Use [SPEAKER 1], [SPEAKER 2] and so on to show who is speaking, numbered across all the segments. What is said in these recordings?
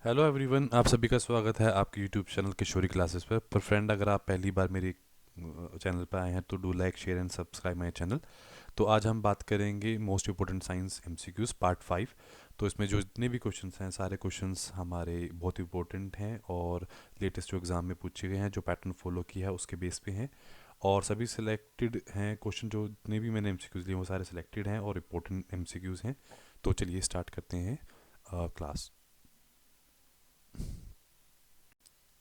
[SPEAKER 1] Hello everyone, आप सभी का स्वागत है आपके यूट्यूब चैनल किशोरी क्लासेस पर फ्रेंड, अगर आप पहली बार मेरे चैनल पर आए हैं तो do like share and subscribe my channel. तो आज हम बात करेंगे most important science MCQs part 5। तो इसमें जो जितने भी क्वेश्चंस हैं सारे क्वेश्चंस हमारे बहुत इंपॉर्टेंट हैं और लेटेस्ट जो एग्ज़ाम में पूछे गए हैं, जो पैटर्न फॉलो किया है उसके बेस पे हैं। और सभी सिलेक्टेड हैं क्वेश्चन, जो जितने भी मैंने एमसीक्यूज लिए वो सारे सिलेक्टेड हैं और इम्पोर्टेंट एमसीक्यूज हैं। तो चलिए स्टार्ट करते हैं क्लास।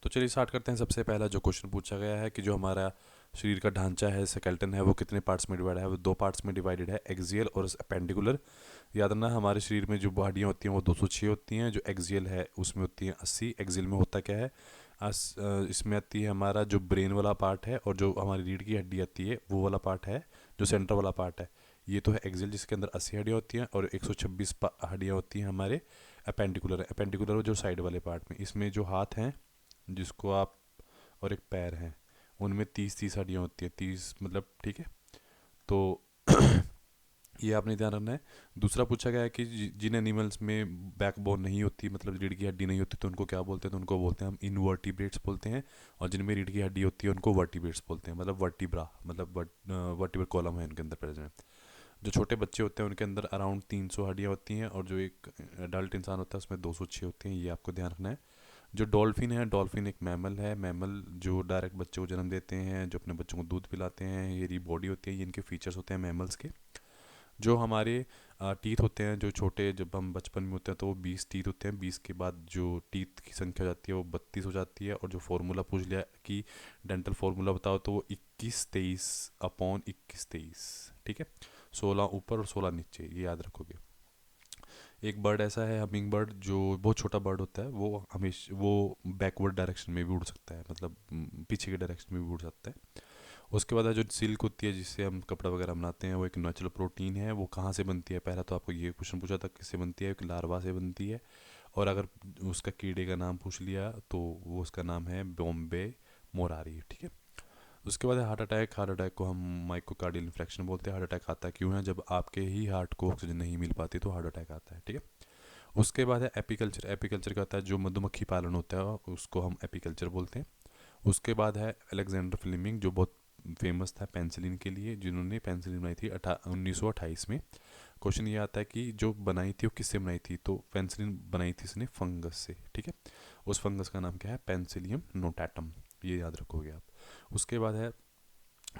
[SPEAKER 1] तो चलिए स्टार्ट करते हैं। सबसे पहला जो क्वेश्चन पूछा गया है कि जो हमारा शरीर का ढांचा है, स्केलेटन है, वो कितने पार्ट्स में डिवाइड है। वो दो पार्ट्स में डिवाइडेड है, एक्सियल और अपेंडिकुलर। याद रखना हमारे शरीर में जो बॉडियाँ होती हैं वो 206 होती हैं। जो एक्सियल है उसमें होती हैं 80। एक्सियल में होता क्या है, इसमें आती है हमारा जो ब्रेन वाला पार्ट है, और जो हमारी रीढ़ की हड्डी आती है वो वाला पार्ट है, जो सेंटर वाला पार्ट है। ये तो है एक्सियल, जिसके अंदर 80 हड्डियाँ होती हैं, और 126 हड्डियाँ होती हैं हमारे अपेंडिकुलर। अपेंडिकुलर जो साइड वाले पार्ट में, इसमें जो हाथ हैं जिसको आप, और एक पैर है, उनमें 30-30 हड्डियाँ होती हैं। 30 मतलब ठीक है। तो ये आपने ध्यान रखना है। दूसरा पूछा गया है कि जिन एनिमल्स में बैकबोन नहीं होती, मतलब रीढ़ की हड्डी नहीं होती, तो उनको क्या बोलते हैं। तो उनको बोलते हैं हम इनवर्टिब्रेट्स बोलते हैं। और जिनमें रीढ़ की हड्डी होती है उनको वर्टिब्रेट्स बोलते हैं, मतलब वर्टिब्रा, मतलब वर्टिब्रल कॉलम है उनके अंदर प्रेजेंट। जो छोटे बच्चे होते हैं उनके अंदर अराउंड 300 हड्डियाँ होती हैं, और जो एक अडल्ट इंसान होता है उसमें 206 होती हैं। ये आपको ध्यान रखना है। जो डॉल्फिन है, डॉल्फिन एक मैमल है। मैमल जो डायरेक्ट बच्चों को जन्म देते हैं, जो अपने बच्चों को दूध पिलाते हैं, ये बॉडी होती है, ये इनके फीचर्स होते हैं मैमल्स के। जो हमारे टीथ होते हैं, जो छोटे जब हम बचपन में होते हैं तो वो 20 टीथ होते हैं। 20 के बाद जो टीथ की संख्या हो जाती है वो 32 हो जाती है। और जो फार्मूला पूछ लिया कि डेंटल फार्मूला बताओ, तो वो 21-23/21-23। ठीक है, 16 ऊपर और 16 नीचे, ये याद रखोगे। एक बर्ड ऐसा है, हमिंग बर्ड, जो बहुत छोटा बर्ड होता है, वो हमेशा वो बैकवर्ड डायरेक्शन में भी उड़ सकता है, मतलब पीछे के डायरेक्शन में भी उड़ सकता है। उसके बाद है जो सिल्क होती है, जिससे हम कपड़ा वगैरह बनाते हैं, वो एक नेचुरल प्रोटीन है। वो कहाँ से बनती है, पहला तो आपको ये क्वेश्चन पूछा था किससे बनती है, एक लार्वा से बनती है। और अगर उसका कीड़े का नाम पूछ लिया तो वो उसका नाम है बॉम्बे मोरारी। ठीक है। उसके बाद है हार्ट अटैक। हार्ट अटैक को हम माइक्रोकार्डियल इन्फ्रेक्शन बोलते हैं। हार्ट अटैक आता क्यों है, जब आपके ही हार्ट को ऑक्सीजन नहीं मिल पाती तो हार्ट अटैक आता है। ठीक है। उसके बाद है एपीकल्चर। एपीकल्चर का होता है जो मधुमक्खी पालन होता है, उसको हम एपीकल्चर बोलते हैं। उसके बाद है अलेक्जेंडर फ्लेमिंग, जो बहुत फेमस था पेंसिलिन के लिए, जिन्होंने पेंसिलिन बनाई थी 1928 में। क्वेश्चन ये आता है कि जो बनाई थी वो किससे बनाई थी, तो पेंसिलिन बनाई थी इसने फंगस से। ठीक है। उस फंगस का नाम क्या है, पेंसिलियम नोटाटम। ये याद रखोगे आप। उसके बाद है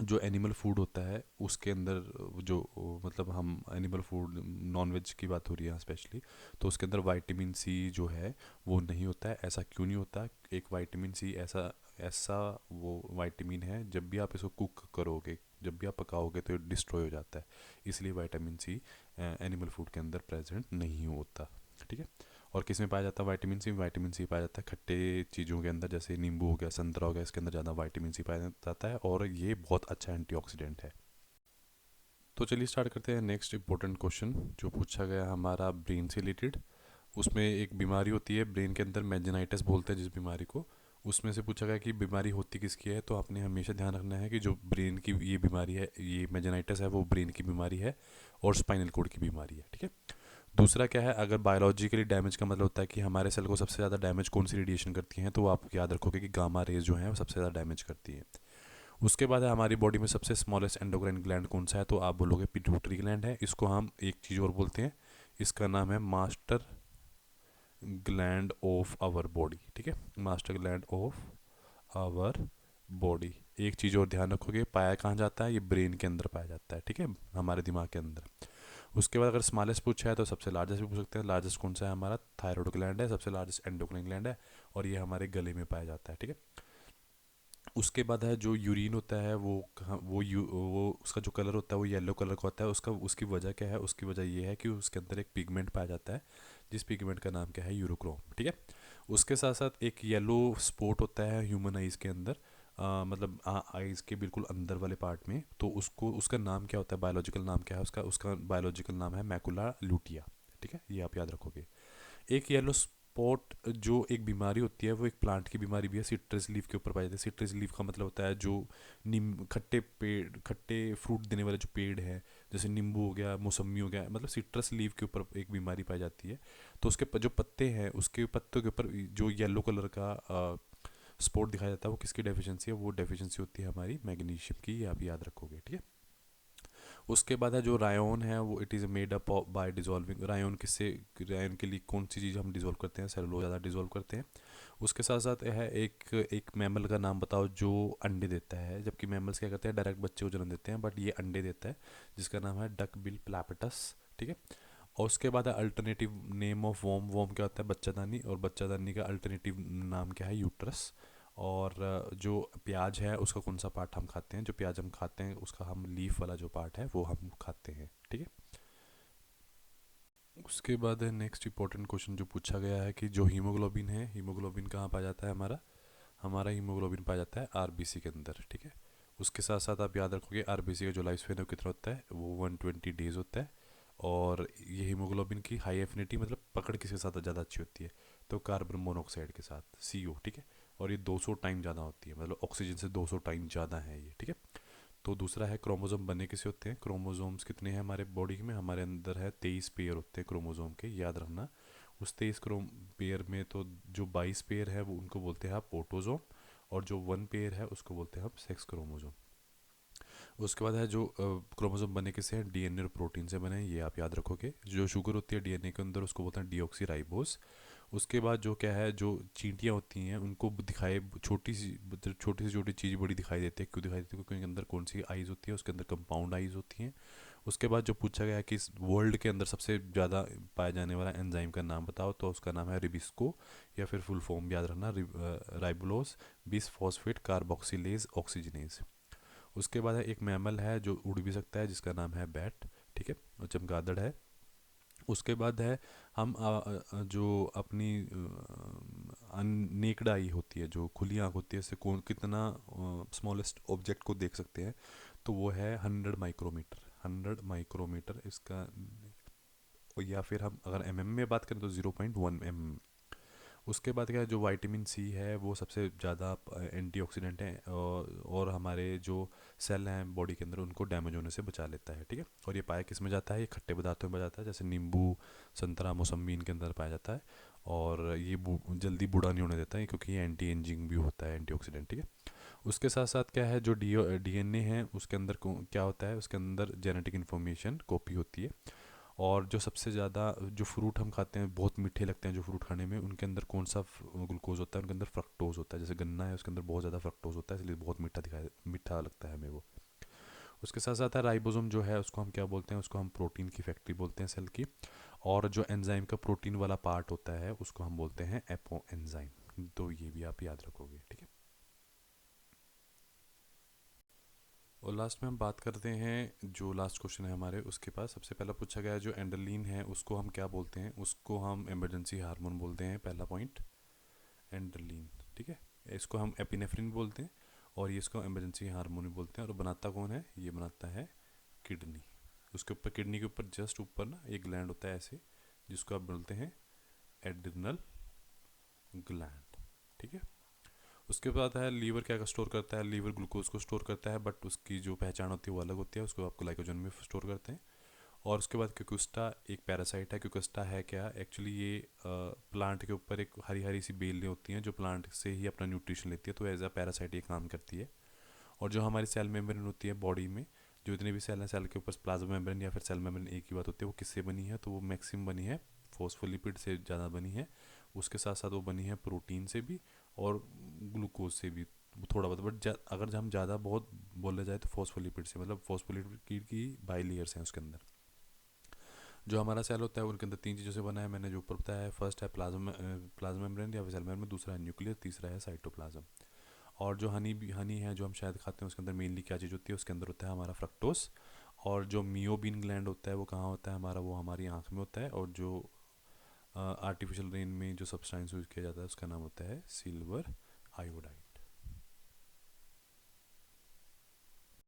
[SPEAKER 1] जो एनिमल फूड होता है उसके अंदर, जो मतलब हम एनिमल फूड नॉन वेज की बात हो रही है स्पेशली, तो उसके अंदर विटामिन सी जो है वो नहीं होता है। ऐसा क्यों नहीं होता। एक विटामिन सी ऐसा ऐसा वो विटामिन है, जब भी आप इसको कुक करोगे, जब भी आप पकाओगे तो डिस्ट्रॉय हो जाता है। इसलिए विटामिन सी एनिमल फूड के अंदर प्रेजेंट नहीं होता। ठीक है। और किस में पाया जाता है विटामिन सी, विटामिन सी पाया जाता है खट्टे चीज़ों के अंदर, जैसे नींबू हो गया, संतरा हो गया, इसके अंदर ज़्यादा विटामिन सी पाया जाता है, और ये बहुत अच्छा एंटीऑक्सीडेंट है। तो चलिए स्टार्ट करते हैं। नेक्स्ट इंपॉर्टेंट क्वेश्चन जो पूछा गया हमारा ब्रेन से रिलेटेड। उसमें एक बीमारी होती है ब्रेन के अंदर, मेनिंजाइटिस बोलते हैं जिस बीमारी को। उसमें से पूछा गया कि बीमारी होती किसकी है, तो आपने हमेशा ध्यान रखना है कि जो ब्रेन की ये बीमारी है, ये मेनिंजाइटिस है, वो ब्रेन की बीमारी है और स्पाइनल कोड की बीमारी है। ठीक है। दूसरा क्या है, अगर बायोलॉजिकली डैमेज का मतलब होता है कि हमारे सेल को सबसे ज़्यादा डैमेज कौन सी रेडिएशन करती हैं, तो आप याद रखोगे कि गामा रेज जो है वो सबसे ज़्यादा डैमेज करती है। उसके बाद है हमारी बॉडी में सबसे स्मॉलेस्ट एंडोक्राइन ग्लैंड कौन सा है, तो आप बोलोगे पिट्यूटरी ग्लैंड है। इसको हम एक चीज़ और बोलते हैं, इसका नाम है master gland of our body. ठीक है, master gland of our body. एक चीज़ और ध्यान रखोगे, पाया कहाँ जाता है, ये ब्रेन के अंदर पाया जाता है। ठीक है, हमारे दिमाग के अंदर। उसके बाद अगर स्मॉलेस्ट पूछा है तो सबसे लार्जेस्ट भी पूछ सकते हैं। लार्जेस्ट कौन सा है, हमारा थायराइड ग्लैंड है। सबसे लार्जेस्ट एंडोक्राइन ग्लैंड है, और ये हमारे गले में पाया जाता है। ठीक है। उसके बाद है जो यूरिन होता है, वो उसका जो कलर होता है वो येलो कलर का होता है। उसका उसकी वजह क्या है, उसकी वजह ये है कि उसके अंदर एक पिगमेंट पाया जाता है, जिस पिगमेंट का नाम क्या है, यूरोक्रोम। ठीक है। उसके साथ साथ एक येलो स्पॉट होता है ह्यूमन आइज़ के अंदर, मतलब आइज़ के बिल्कुल अंदर वाले पार्ट में, तो उसको उसका नाम क्या होता है, बायोलॉजिकल नाम क्या है उसका उसका बायोलॉजिकल नाम है मैकुला लूटिया। ठीक है, ये आप याद रखोगे। एक येलो स्पॉट जो एक बीमारी होती है वो एक प्लांट की बीमारी भी है, सिट्रस लीफ के ऊपर पाई जाती है। सिट्रस लीफ का मतलब होता है जो नीम खट्टे पेड़, खट्टे फ्रूट देने वाले जो पेड़ है, जैसे नींबू हो गया, मौसमी हो गया, मतलब सिट्रस लीफ के ऊपर एक बीमारी पाई जाती है। तो उसके जो पत्ते हैं उसके पत्तों के ऊपर जो येलो कलर का स्पॉट दिखाया जाता है, वो किसकी डेफिशिएंसी है? वो डेफिशिएंसी होती है हमारी मैग्नीशियम की, ये आप याद रखोगे, ठीक है। उसके बाद है जो रायोन है, वो it is made up by dissolving. Rayon किससे, रायोन के लिए कौन सी चीज़ हम डिजोल्व करते हैं? सेलुलोज ज़्यादा डिजोल्व करते हैं। उसके साथ साथ है एक मैमल का नाम बताओ जो अंडे देता है, जबकि मैमल्स क्या करते हैं, डायरेक्ट बच्चे को जन्म देते हैं, बट ये अंडे देता है, जिसका नाम है डक बिल प्लापिटस, ठीक है। और उसके बाद है alternative name of womb. Womb क्या होता है? बच्चादानी, और बच्चादानी का अल्टरनेटिव नाम क्या है? यूट्रस। और जो प्याज है उसका कौन सा पार्ट हम खाते हैं? जो प्याज हम खाते हैं उसका हम लीफ वाला जो पार्ट है वो हम खाते हैं, ठीक है। उसके बाद है नेक्स्ट इंपॉर्टेंट क्वेश्चन जो पूछा गया है कि जो हीमोग्लोबिन है, हीमोग्लोबिन कहाँ पाया जाता है? हमारा हमारा हीमोग्लोबिन पाया जाता है आरबीसी के अंदर, ठीक है। उसके साथ साथ आप याद रखोगे आरबीसी का जो लाइफ स्पेन है वो कितना होता है? वो 120 डेज होता है। और ये हीमोग्लोबिन की हाई एफिनिटी मतलब पकड़ किसके साथ ज़्यादा अच्छी होती है? तो कार्बन मोनोऑक्साइड के साथ, CO, ठीक है। और ये 200 टाइम ज़्यादा होती है, मतलब ऑक्सीजन से 200 टाइम ज़्यादा है ये, ठीक है। तो दूसरा है क्रोमोसोम बने किसे होते हैं? क्रोमोसोम्स कितने हैं हमारे बॉडी में? हमारे अंदर है 23 पेयर होते हैं क्रोमोसोम के, याद रखना। उस 23 क्रोम पेयर में तो जो 22 पेयर है वो उनको बोलते हैं आप ऑटोजोम, और जो 1 पेयर है उसको बोलते हैं हम सेक्स क्रोमोसोम। उसके बाद है जो क्रोमोसोम बने किससे हैं? DNA और प्रोटीन से बने हैं, ये आप याद रखोगे। जो शुगर होती है DNA के अंदर उसको बोलते हैं डीऑक्सी राइबोस। उसके बाद जो क्या है, जो चींटियाँ होती हैं उनको दिखाए छोटी सी, छोटी से छोटी चीज़ बड़ी दिखाई देती है। क्यों दिखाई देती है? क्योंकि उनके अंदर कौन सी आइज़ होती है? उसके अंदर कंपाउंड आइज़ होती हैं। उसके बाद जो पूछा गया है कि इस वर्ल्ड के अंदर सबसे ज़्यादा पाया जाने वाला एंजाइम का नाम बताओ, तो उसका नाम है रिबिस्को, या फिर फुल फॉर्म याद रखना, राइबोलोज बिस फॉस्फेट कार्बोक्सिलेज ऑक्सीजनेज। उसके बाद है एक मैमल है जो उड़ भी सकता है, जिसका नाम है बैट, ठीक है, और चमगादड़ है। उसके बाद है हम जो अपनी नेक्ड आई होती है, जो खुली आँख होती है, इससे कौन कितना स्मॉलेस्ट ऑब्जेक्ट को देख सकते हैं? तो वो है 100 माइक्रोमीटर, 100 माइक्रोमीटर इसका। या फिर हम अगर में बात करें तो 0.1 mm। उसके बाद क्या है, जो विटामिन सी है वो सबसे ज़्यादा एंटीऑक्सीडेंट है, और हमारे जो सेल हैं बॉडी के अंदर उनको डैमेज होने से बचा लेता है, ठीक है। और ये पाया किस में जाता है? ये खट्टे पदार्थों में पाया जाता है, जैसे नींबू, संतरा, मौसम्बी, इनके अंदर पाया जाता है। और ये जल्दी बूढ़ा नहीं होने देता है, क्योंकि ये एंटी एजिंग भी होता है, एंटीऑक्सीडेंट, ठीक है। उसके साथ साथ क्या है, जो DNA है उसके अंदर क्या होता है? उसके अंदर जेनेटिक इन्फॉर्मेशन कॉपी होती है। और जो सबसे ज़्यादा जो फ्रूट हम खाते हैं बहुत मीठे लगते हैं जो फ्रूट खाने में, उनके अंदर कौन सा ग्लूकोज होता है? उनके अंदर फ्रक्टोज होता है। जैसे गन्ना है उसके अंदर बहुत ज़्यादा फ्रक्टोज होता है, इसलिए बहुत मीठा लगता है हमें वो। उसके साथ साथ है राइबोसोम जो है उसको हम क्या बोलते हैं? उसको हम प्रोटीन की फैक्ट्री बोलते हैं सेल की। और जो एंजाइम का प्रोटीन वाला पार्ट होता है उसको हम बोलते हैं एपो एंजाइम। तो ये भी आप याद रखोगे, ठीक है। और लास्ट में हम बात करते हैं, जो लास्ट क्वेश्चन है हमारे उसके पास सबसे पहला पूछा गया है जो एंडरलिन है उसको हम क्या बोलते हैं? उसको हम इमरजेंसी हार्मोन बोलते हैं, पहला पॉइंट एंडरलिन, ठीक है। इसको हम एपिनेफ्रिन बोलते हैं, और ये इसको इमरजेंसी हार्मोन भी बोलते हैं। और बनाता कौन है? ये बनाता है किडनी। उसके ऊपर, किडनी के ऊपर जस्ट ऊपर ना एक ग्लैंड होता है ऐसे, जिसको आप बोलते हैं एड्रिनल ग्लैंड, ठीक है। उसके बाद है लीवर क्या स्टोर करता है? लीवर ग्लूकोज को स्टोर करता है, बट उसकी जो पहचान होती है वो अलग होती है, उसको आप ग्लाइकोजन में स्टोर करते हैं। और उसके बाद क्यूकुस्टा एक पैरासाइट है। क्यूकुस्टा है क्या? एक्चुअली ये प्लांट के ऊपर एक हरी हरी सी बेलें होती हैं जो प्लांट से ही अपना न्यूट्रिशन लेती है, तो एज अ पैरासाइट ये काम करती है। और जो हमारी सेल मेम्ब्रेन होती है बॉडी में, जो इतने भी सेल हैं, सेल के ऊपर प्लाज्मा मेम्ब्रेन या फिर सेल मेम्ब्रेन एक ही बात होती है, वो किससे बनी है? तो वो मैक्सिमम बनी है फॉस्फोलिपिड से ज़्यादा बनी है। उसके साथ साथ वो बनी है प्रोटीन से भी और ग्लूकोज से भी थोड़ा बहुत, बट अगर हम ज़्यादा बहुत बोला जाए तो फॉस्फोलिपिड से, मतलब फॉस्फोलिपिड की बाई लेयर्स हैं उसके अंदर। जो हमारा सेल होता है उनके अंदर 3 चीज़ों से बना है, मैंने जो ऊपर बताया है। फर्स्ट है प्लाज्मा मेम्ब्रेन या फिर सेल मेम्ब्रेन, दूसरा है न्यूक्लियस, तीसरा है साइटोप्लाज्म। और जो हनी है जो हम शायद खाते हैं उसके अंदर मेनली क्या चीज़ होती है? उसके अंदर होता है हमारा फ्रक्टोस। और जो मियोबिन ग्लैंड होता है वो कहाँ होता है हमारा? वो हमारी आँख में होता है। और जो आर्टिफिशियल रेन में जो सब्सटेंस यूज़ किया जाता है उसका नाम होता है सिल्वर आयोडाइड।